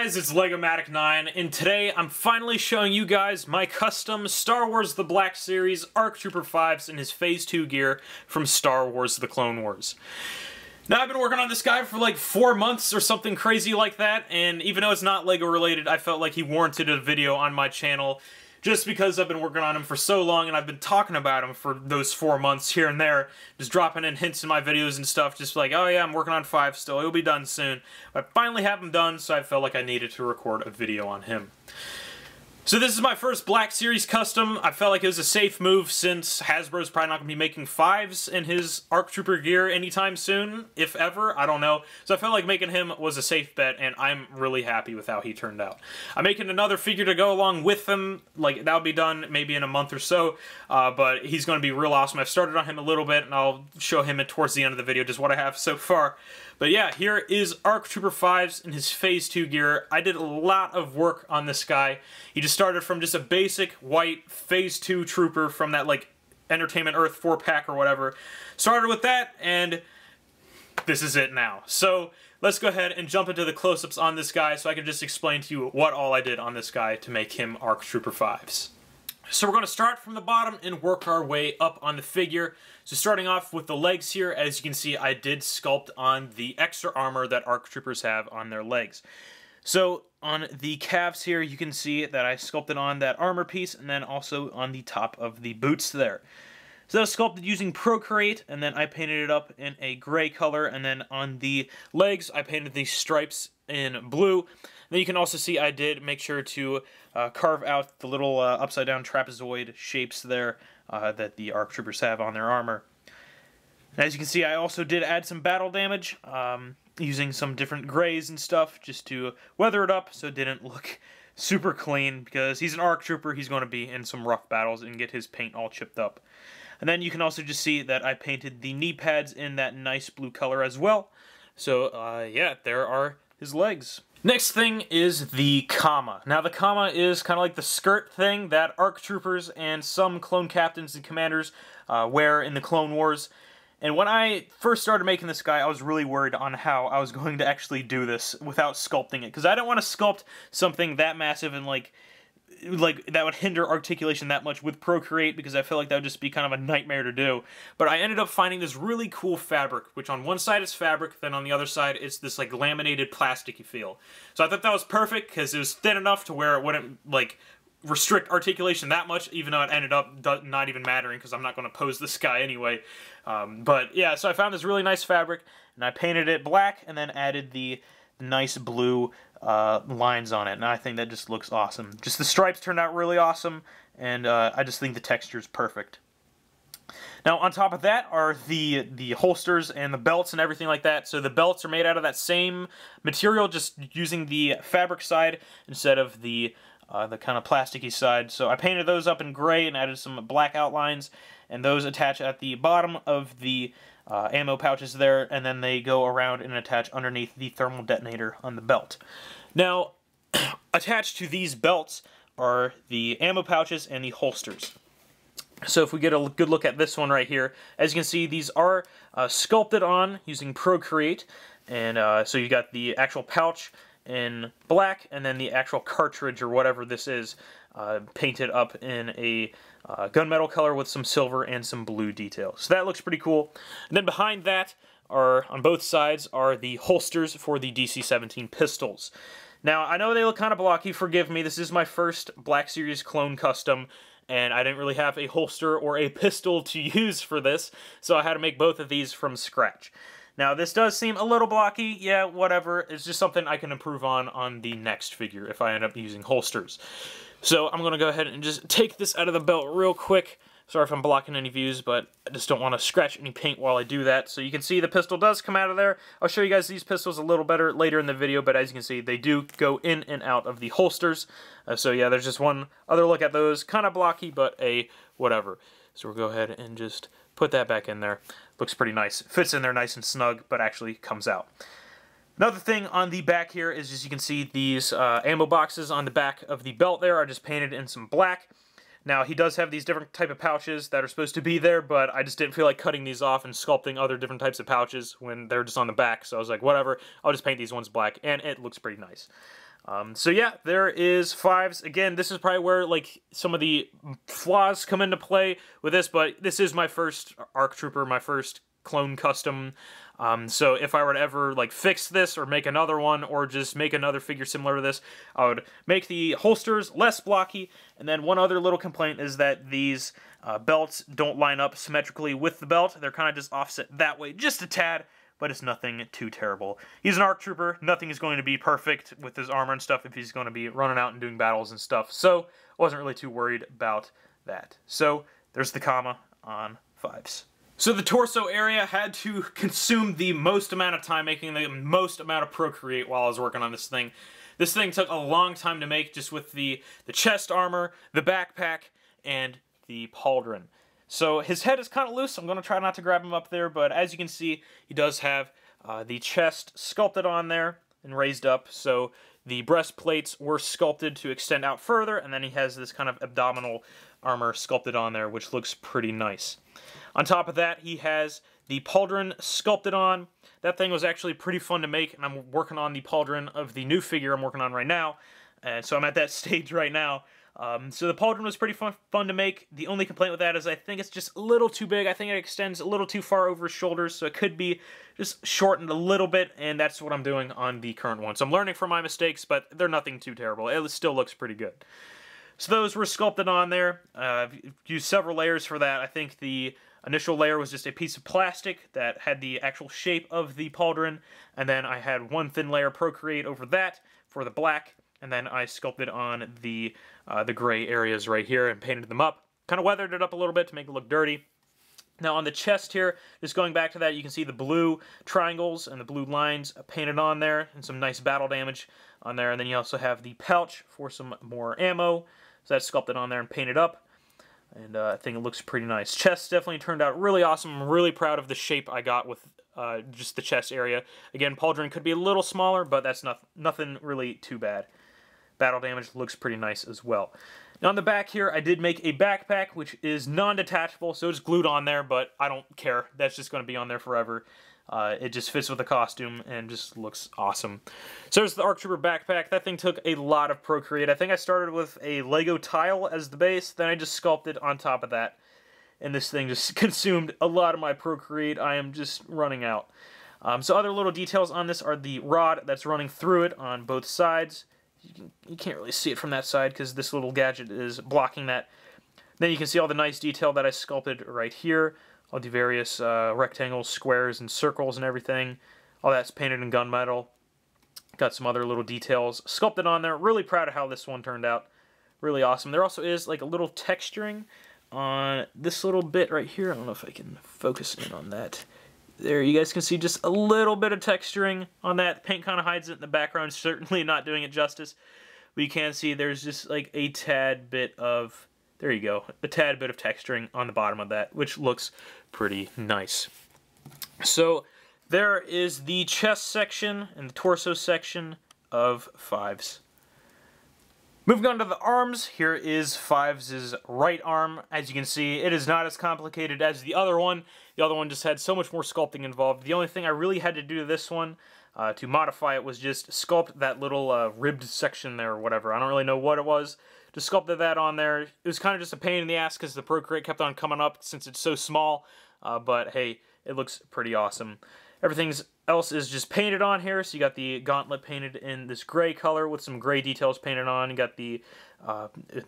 guys, it's Legomatic 9, and today I'm finally showing you guys my custom Star Wars The Black Series ARC Trooper 5s in his Phase 2 gear from Star Wars The Clone Wars. Now, I've been working on this guy for like 4 months or something crazy like that, and even though it's not LEGO related, I felt like he warranted a video on my channel just because I've been working on him for so long and I've been talking about him for those 4 months here and there, just dropping in hints in my videos and stuff, just like, oh yeah, I'm working on 5 still, he'll be done soon. But I finally have him done, so I felt like I needed to record a video on him. So this is my first Black Series custom. I felt like it was a safe move since Hasbro's probably not going to be making 5s in his ARC Trooper gear anytime soon, if ever, I don't know. So I felt like making him was a safe bet, and I'm really happy with how he turned out. I'm making another figure to go along with him, like that'll be done maybe in a month or so, but he's going to be real awesome. I've started on him a little bit, and I'll show him towards the end of the video, just what I have so far. But yeah, here is ARC Trooper 5s in his Phase 2 gear. I did a lot of work on this guy. He just started from just a basic white Phase 2 Trooper from that, like, Entertainment Earth 4-pack or whatever. Started with that, and this is it now. So, let's go ahead and jump into the close-ups on this guy so I can just explain to you what all I did on this guy to make him ARC Trooper 5s. So we're going to start from the bottom and work our way up on the figure. So starting off with the legs here, as you can see, I did sculpt on the extra armor that ARC Troopers have on their legs. So on the calves here, you can see that I sculpted on that armor piece and then also on the top of the boots there. So that was sculpted using Procreate, and then I painted it up in a gray color, and then on the legs, I painted these stripes in blue. Then you can also see I did make sure to carve out the little upside-down trapezoid shapes there that the ARC Troopers have on their armor. And as you can see, I also did add some battle damage using some different grays and stuff just to weather it up so it didn't look super clean, because he's an ARC Trooper, he's going to be in some rough battles and get his paint all chipped up. And then you can also just see that I painted the knee pads in that nice blue color as well. So, yeah, there are his legs. Next thing is the comma. Now, the comma is kind of like the skirt thing that ARC Troopers and some clone captains and commanders wear in the Clone Wars. And when I first started making this guy, I was really worried on how I was going to actually do this without sculpting it, because I don't want to sculpt something that massive and like that would hinder articulation that much with Procreate, because I feel like that would just be kind of a nightmare to do. But I ended up finding this really cool fabric, which on one side is fabric, then on the other side it's this like laminated plasticky feel. So I thought that was perfect because it was thin enough to where it wouldn't like restrict articulation that much, even though it ended up not even mattering because I'm not going to pose this guy anyway. But yeah, so I found this really nice fabric and I painted it black and then added the nice blue lines on it, and I think that just looks awesome. Just the stripes turned out really awesome, and I just think the texture is perfect. Now, on top of that are the holsters and the belts and everything like that. So the belts are made out of that same material, just using the fabric side instead of the kind of plasticky side. So I painted those up in gray and added some black outlines, and those attach at the bottom of the ammo pouches there, and then they go around and attach underneath the thermal detonator on the belt. Now, attached to these belts are the ammo pouches and the holsters. So if we get a good look at this one right here, as you can see, these are sculpted on using Procreate, and so you got the actual pouch in black, and then the actual cartridge or whatever this is painted up in a gunmetal color with some silver and some blue details. So that looks pretty cool. And then behind that are, on both sides, are the holsters for the DC-17 pistols. Now, I know they look kind of blocky, forgive me, this is my first Black Series clone custom, and I didn't really have a holster or a pistol to use for this, so I had to make both of these from scratch. Now, this does seem a little blocky, yeah, whatever, it's just something I can improve on the next figure if I end up using holsters. So I'm going to go ahead and just take this out of the belt real quick. Sorry if I'm blocking any views, but I just don't want to scratch any paint while I do that. So you can see the pistol does come out of there. I'll show you guys these pistols a little better later in the video, but as you can see, they do go in and out of the holsters. So yeah, there's just one other look at those. Kind of blocky, but whatever. So we'll go ahead and just put that back in there. Looks pretty nice. Fits in there nice and snug, but actually comes out. Another thing on the back here is, as you can see, these ammo boxes on the back of the belt there are just painted in some black. Now, he does have these different type of pouches that are supposed to be there, but I just didn't feel like cutting these off and sculpting other different types of pouches when they're just on the back, so I was like, whatever, I'll just paint these ones black, and it looks pretty nice. So yeah, there is Fives. Again, this is probably where like some of the flaws come into play with this, but this is my first ARC Trooper, my first clone custom. So if I were to ever like fix this or make another one or just make another figure similar to this, I would make the holsters less blocky. And then one other little complaint is that these belts don't line up symmetrically with the belt. They're kind of just offset that way just a tad, but it's nothing too terrible. He's an ARC Trooper. Nothing is going to be perfect with his armor and stuff if he's going to be running out and doing battles and stuff. So I wasn't really too worried about that. So there's the comma on Fives. So the torso area had to consume the most amount of time, making the most amount of Procreate while I was working on this thing. This thing took a long time to make, just with the chest armor, the backpack, and the pauldron. So his head is kind of loose. I'm going to try not to grab him up there, but as you can see, he does have the chest sculpted on there and raised up. So the breastplates were sculpted to extend out further, and then he has this kind of abdominal armor sculpted on there, which looks pretty nice. On top of that, he has the pauldron sculpted on. That thing was actually pretty fun to make, and I'm working on the pauldron of the new figure I'm working on right now. And so I'm at that stage right now. So the pauldron was pretty fun to make. The only complaint with that is I think it's just a little too big. I think it extends a little too far over his shoulders, so it could be just shortened a little bit, and that's what I'm doing on the current one. So I'm learning from my mistakes, but they're nothing too terrible. It still looks pretty good. So those were sculpted on there. I've used several layers for that. I think the initial layer was just a piece of plastic that had the actual shape of the pauldron, and then I had one thin layer Procreate over that for the black, and then I sculpted on the gray areas right here and painted them up. Kind of weathered it up a little bit to make it look dirty. Now on the chest here, just going back to that, you can see the blue triangles and the blue lines painted on there, and some nice battle damage on there. And then you also have the pouch for some more ammo. So that's sculpted on there and painted up. And I think it looks pretty nice. Chest definitely turned out really awesome. I'm really proud of the shape I got with just the chest area. Again, pauldron could be a little smaller, but that's nothing really too bad. Battle damage looks pretty nice as well. Now on the back here, I did make a backpack, which is non-detachable, so it's glued on there, but I don't care. That's just going to be on there forever. It just fits with the costume and just looks awesome. So there's the ARC Trooper backpack. That thing took a lot of Procreate. I think I started with a Lego tile as the base, then I just sculpted on top of that. And this thing just consumed a lot of my Procreate. I am just running out. So other little details on this are the rod that's running through it on both sides. You can't really see it from that side because this little gadget is blocking that. Then you can see all the nice detail that I sculpted right here. All the various rectangles, squares, and circles and everything. All that's painted in gunmetal. Got some other little details sculpted on there. Really proud of how this one turned out. Really awesome. There also is like a little texturing on this little bit right here. I don't know if I can focus in on that. There, you guys can see just a little bit of texturing on that. Paint kind of hides it in the background, certainly not doing it justice. But you can see there's just like a tad bit of, there you go, a tad bit of texturing on the bottom of that, which looks pretty nice. So there is the chest section and the torso section of Fives. Moving on to the arms, here is Fives' right arm. As you can see, it is not as complicated as the other one. The other one just had so much more sculpting involved. The only thing I really had to do to this one to modify it was just sculpt that little ribbed section there or whatever. I don't really know what it was. Just sculpted that on there. It was kind of just a pain in the ass because the Procreate kept on coming up since it's so small. But hey, it looks pretty awesome. Everything else is just painted on here. So you got the gauntlet painted in this gray color with some gray details painted on. You got the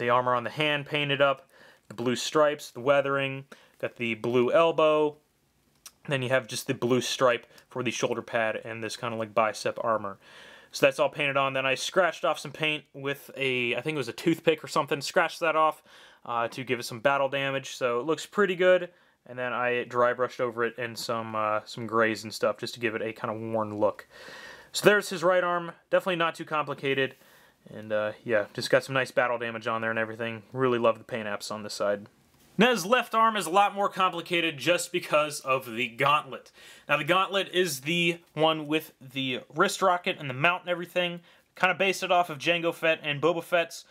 armor on the hand painted up, the blue stripes, the weathering, got the blue elbow. Then you have just the blue stripe for the shoulder pad and this kind of like bicep armor. So that's all painted on. Then I scratched off some paint with I think it was a toothpick or something. Scratched that off to give it some battle damage. So it looks pretty good. And then I dry brushed over it in some grays and stuff just to give it a kind of worn look. So there's his right arm. Definitely not too complicated. And yeah, just got some nice battle damage on there and everything. Really love the paint apps on this side. Now his left arm is a lot more complicated just because of the gauntlet. Now the gauntlet is the one with the wrist rocket and the mount and everything. Kind of based it off of Jango Fett and Boba Fett's.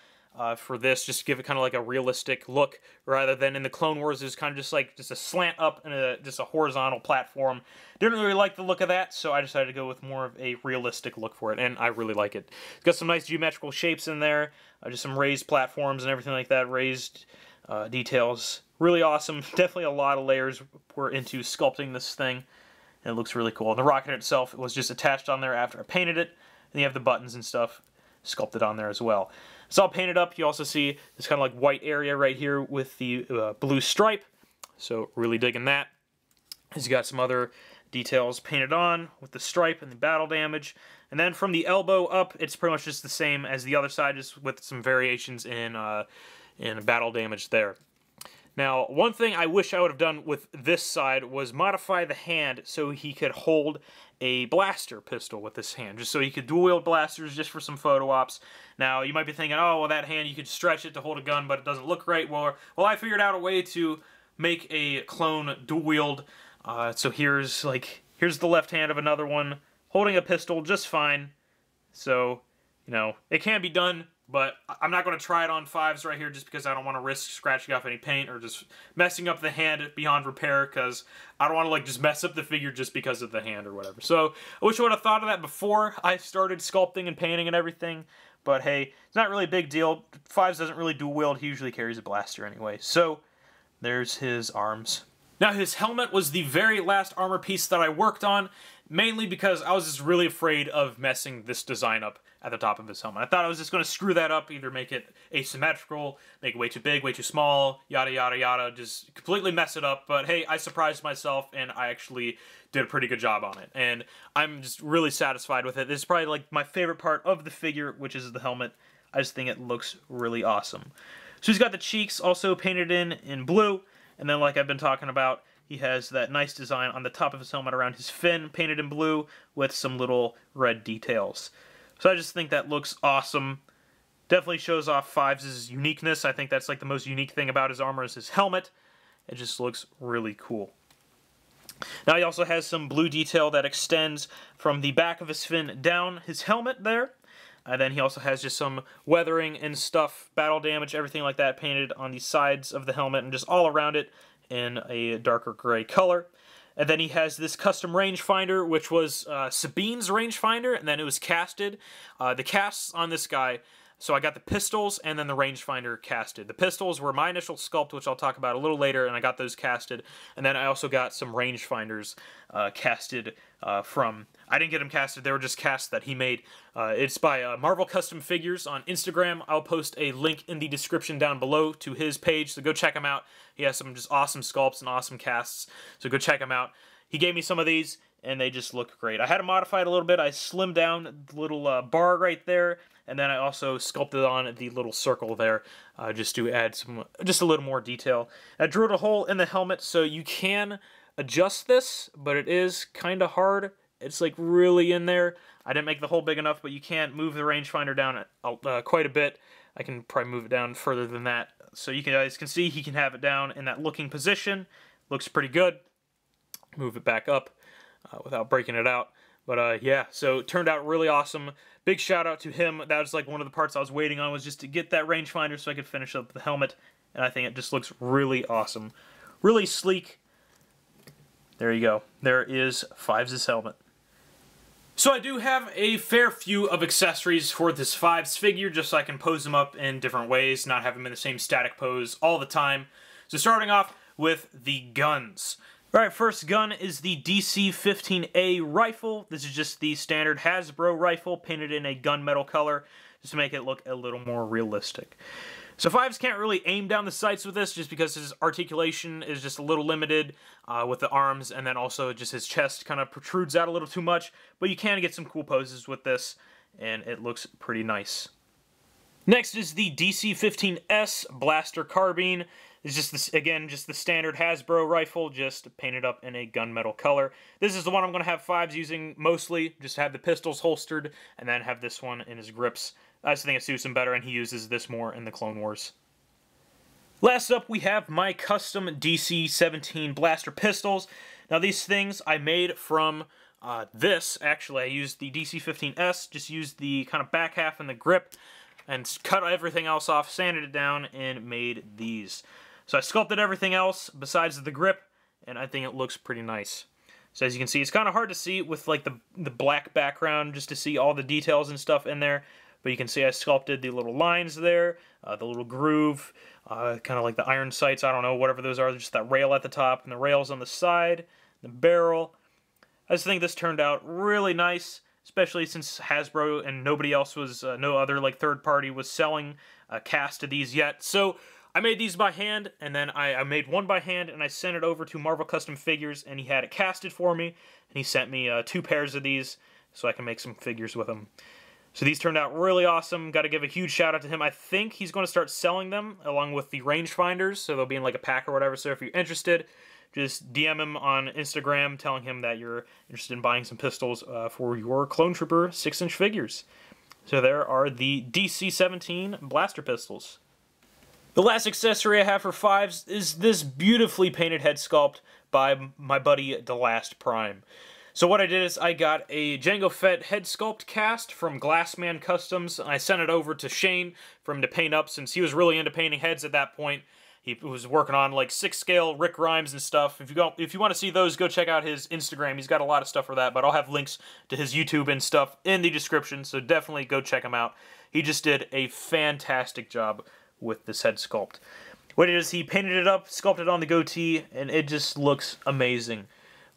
for this, just to give it kind of like a realistic look, rather than in the Clone Wars, it was kind of just like just a slant up and just a horizontal platform. Didn't really like the look of that, so I decided to go with more of a realistic look for it, and I really like it. It's got some nice geometrical shapes in there, just some raised platforms and everything like that, raised details. Really awesome. Definitely a lot of layers were into sculpting this thing, and it looks really cool. And the rocket itself was just attached on there after I painted it, and you have the buttons and stuff sculpted on there as well. It's all painted up. You also see this kind of like white area right here with the blue stripe, so really digging that. He's got some other details painted on with the stripe and the battle damage. And then from the elbow up, it's pretty much just the same as the other side, just with some variations in battle damage there. Now, one thing I wish I would have done with this side was modify the hand so he could hold a blaster pistol with this hand, just so he could dual-wield blasters just for some photo ops. Now, you might be thinking, oh, well, that hand, you could stretch it to hold a gun, but it doesn't look right. Well, I figured out a way to make a clone dual-wield. So here's the left hand of another one, holding a pistol just fine. So, you know, it can be done, but I'm not going to try it on 5s right here just because I don't want to risk scratching off any paint or just messing up the hand beyond repair, because I don't want to like just mess up the figure just because of the hand or whatever. So I wish I would have thought of that before I started sculpting and painting and everything, but hey, it's not really a big deal. 5s doesn't really dual wield. He usually carries a blaster anyway. So there's his arms. Now, his helmet was the very last armor piece that I worked on, mainly because I was just really afraid of messing this design up at the top of his helmet. I thought I was just going to screw that up, either make it asymmetrical, make it way too big, way too small, yada yada yada, just completely mess it up. But hey, I surprised myself, and I actually did a pretty good job on it. And I'm just really satisfied with it. This is probably like my favorite part of the figure, which is the helmet. I just think it looks really awesome. So he's got the cheeks also painted in blue. And then, like I've been talking about, he has that nice design on the top of his helmet around his fin, painted in blue, with some little red details. So I just think that looks awesome. Definitely shows off 5's uniqueness. I think that's like the most unique thing about his armor is his helmet. It just looks really cool. Now he also has some blue detail that extends from the back of his fin down his helmet there. And then he also has just some weathering and stuff, battle damage, everything like that painted on the sides of the helmet and just all around it in a darker gray color. And then he has this custom rangefinder, which was Sabine's rangefinder, and then it was casted. The casts on this guy, so I got the pistols and then the rangefinder casted. The pistols were my initial sculpt, which I'll talk about a little later, and I got those casted. And then I also got some rangefinders casted from... I didn't get them casted, they were just casts that he made. It's by Marvel Custom Figures on Instagram. I'll post a link in the description down below to his page, so go check him out. He has some just awesome sculpts and awesome casts, so go check him out. He gave me some of these, and they just look great. I had to modify it a little bit. I slimmed down the little bar right there, and then I also sculpted on the little circle there just to add just a little more detail. I drilled a hole in the helmet, so you can adjust this, but it is kind of hard. It's like really in there. I didn't make the hole big enough, but you can move the rangefinder down quite a bit. I can probably move it down further than that. So you guys can see he can have it down in that looking position. Looks pretty good. Move it back up without breaking it out. But yeah, so it turned out really awesome. Big shout out to him. That was like one of the parts I was waiting on, was just to get that rangefinder so I could finish up the helmet. And I think it just looks really awesome. Really sleek. There you go. There is 5's helmet. So I do have a fair few of accessories for this 5's figure, just so I can pose them up in different ways, not have them in the same static pose all the time. So starting off with the guns. Alright, first gun is the DC-15A rifle. This is just the standard Hasbro rifle, painted in a gunmetal color, just to make it look a little more realistic. So 5's can't really aim down the sights with this, just because his articulation is just a little limited with the arms, and then also just his chest kind of protrudes out a little too much, but you can get some cool poses with this, and it looks pretty nice. Next is the DC-15S Blaster Carbine. It's just this, again, just the standard Hasbro rifle, just painted up in a gunmetal color. This is the one I'm going to have 5's using mostly, just to have the pistols holstered, and then have this one in his grips. I just think it suits him better, and he uses this more in the Clone Wars. Last up, we have my custom DC-17 blaster pistols. Now, these things I made from this. Actually, I used the DC-15S, just used the kind of back half and the grip. and cut everything else off, sanded it down, and made these. So I sculpted everything else besides the grip, and I think it looks pretty nice. So as you can see, it's kind of hard to see with like the black background just to see all the details and stuff in there. But you can see I sculpted the little lines there, the little groove, kind of like the iron sights, I don't know, whatever those are, just that rail at the top, and the rails on the side, the barrel. I just think this turned out really nice, especially since Hasbro and nobody else was, no other like third party was selling a cast of these yet. So I made these by hand, and then I made one by hand, and I sent it over to Marvel Custom Figures, and he had it casted for me, and he sent me 2 pairs of these so I can make some figures with them. So these turned out really awesome. Got to give a huge shout out to him. I think he's going to start selling them along with the rangefinders, so they'll be in like a pack or whatever. So if you're interested, just DM him on Instagram telling him that you're interested in buying some pistols for your Clone Trooper 6-inch figures. So there are the DC-17 blaster pistols. The last accessory I have for 5s is this beautifully painted head sculpt by my buddy The Last Prime. So what I did is I got a Jango Fett head sculpt cast from Glassman Customs. I sent it over to Shane for him to paint up since he was really into painting heads at that point. He was working on like 6-scale Rick Grimes and stuff. If you want to see those, go check out his Instagram. He's got a lot of stuff for that, but I'll have links to his YouTube and stuff in the description, so definitely go check him out. He just did a fantastic job with this head sculpt. What it is, he painted it up, sculpted on the goatee, and it just looks amazing.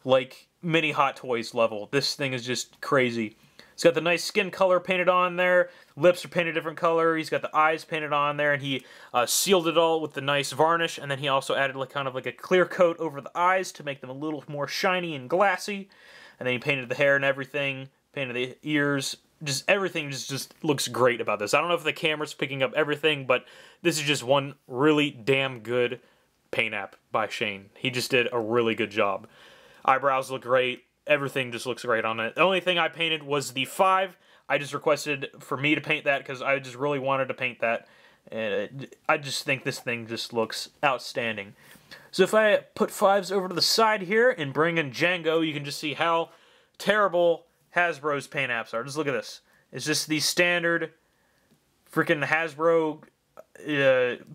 Like mini Hot Toys level. This thing is just crazy. It's got the nice skin color painted on there. Lips are painted a different color. He's got the eyes painted on there, and he sealed it all with the nice varnish. And then he also added like kind of like a clear coat over the eyes to make them a little more shiny and glassy. And then he painted the hair and everything. Painted the ears. Just everything just looks great about this. I don't know if the camera's picking up everything, but this is just one really damn good paint app by Shane. He just did a really good job. Eyebrows look great. Everything just looks great on it. The only thing I painted was the 5. I just requested for me to paint that because I just really wanted to paint that. And I just think this thing just looks outstanding. So if I put 5s over to the side here and bring in Jango, you can just see how terrible Hasbro's paint apps are. Just look at this. It's just the standard freaking Hasbro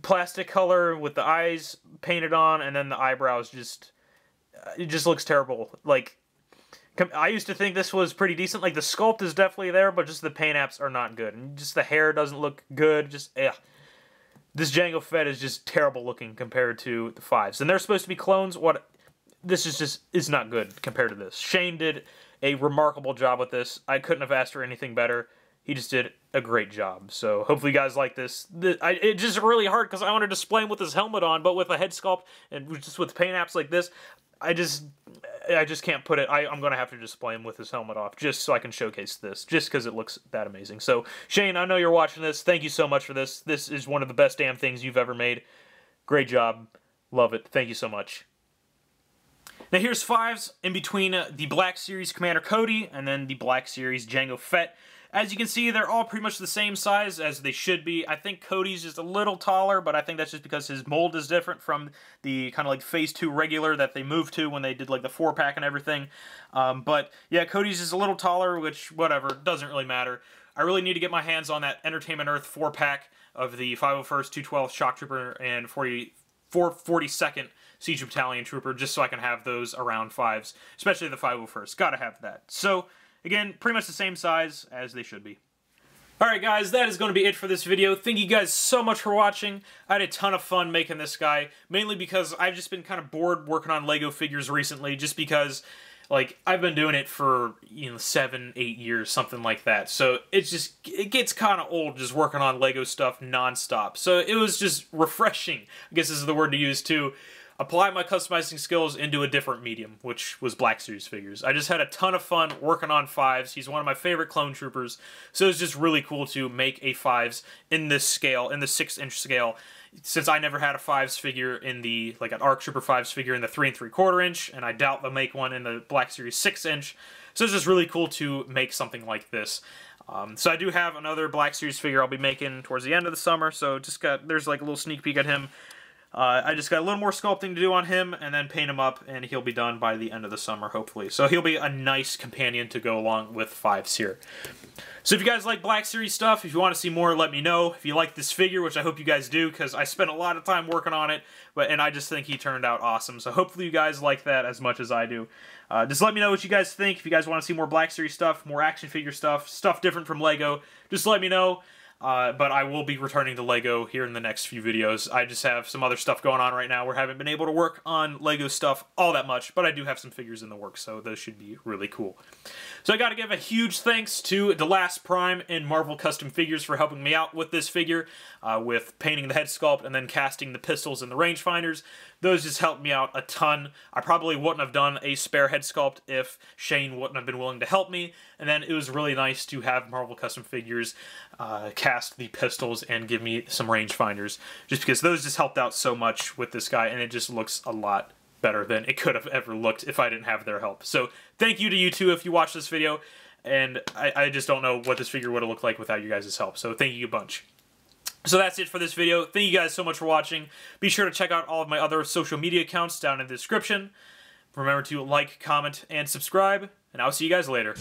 plastic color with the eyes painted on, and then the eyebrows just... it just looks terrible. Like, I used to think this was pretty decent. Like, the sculpt is definitely there, but just the paint apps are not good. And just the hair doesn't look good. Just, this Jango Fett is just terrible looking compared to the 5s. And they're supposed to be clones. This is not good compared to this. Shane did a remarkable job with this. I couldn't have asked for anything better. He just did a great job. So hopefully you guys like this. It's just really hard because I want to display him with his helmet on, but with a head sculpt and just with paint apps like this, I just can't put it. I'm going to have to display him with his helmet off just so I can showcase this, just because it looks that amazing. So, Shane, I know you're watching this. Thank you so much for this. This is one of the best damn things you've ever made. Great job. Love it. Thank you so much. Now, here's 5s in between the Black Series Commander Cody and then the Black Series Jango Fett. As you can see, they're all pretty much the same size as they should be. I think Cody's just a little taller, but I think that's just because his mold is different from the kind of like Phase 2 regular that they moved to when they did like the 4-pack and everything. But yeah, Cody's is a little taller, which, whatever, doesn't really matter. I really need to get my hands on that Entertainment Earth 4-pack of the 501st, 212th Shock Trooper and 442nd Siege Battalion Trooper, just so I can have those around 5s, especially the 501st. Gotta have that. So, again, pretty much the same size as they should be. Alright guys, that is going to be it for this video. Thank you guys so much for watching. I had a ton of fun making this guy, mainly because I've just been kind of bored working on LEGO figures recently, just because, like, I've been doing it for, 7, 8 years, something like that. So it gets kind of old just working on LEGO stuff non-stop. So it was just refreshing, I guess this is the word to use too, apply my customizing skills into a different medium, which was Black Series figures. I just had a ton of fun working on 5s. He's one of my favorite clone troopers, so it's just really cool to make a 5s in this scale, in the 6-inch scale, since I never had a 5s figure in the, like an ARC Trooper 5s figure in the 3 3/4 inch, and I doubt they'll make one in the Black Series 6-inch, so it's just really cool to make something like this. So I do have another Black Series figure I'll be making towards the end of the summer, so there's like a little sneak peek at him. I just got a little more sculpting to do on him, and then paint him up, and he'll be done by the end of the summer, hopefully. So he'll be a nice companion to go along with Fives here. So if you guys like Black Series stuff, if you want to see more, let me know. If you like this figure, which I hope you guys do, because I spent a lot of time working on it, and I just think he turned out awesome. So hopefully you guys like that as much as I do. Just let me know what you guys think. If you guys want to see more Black Series stuff, more action figure stuff different from LEGO, just let me know. But I will be returning to LEGO here in the next few videos. I just have some other stuff going on right now where I haven't been able to work on LEGO stuff all that much, but I do have some figures in the works, so those should be really cool. So I gotta give a huge thanks to Delas Prime and Marvel Custom Figures for helping me out with this figure, with painting the head sculpt and then casting the pistols and the rangefinders. Those just helped me out a ton. I probably wouldn't have done a spare head sculpt if Shane wouldn't have been willing to help me, and then it was really nice to have Marvel Custom Figures cast the pistols and give me some rangefinders, just because those just helped out so much with this guy, and it just looks a lot better than it could have ever looked if I didn't have their help. So thank you to you two if you watch this video, and I just don't know what this figure would have looked like without you guys' help, so thank you a bunch. So that's it for this video. Thank you guys so much for watching. Be sure to check out all of my other social media accounts down in the description. Remember to like, comment, and subscribe, and I'll see you guys later.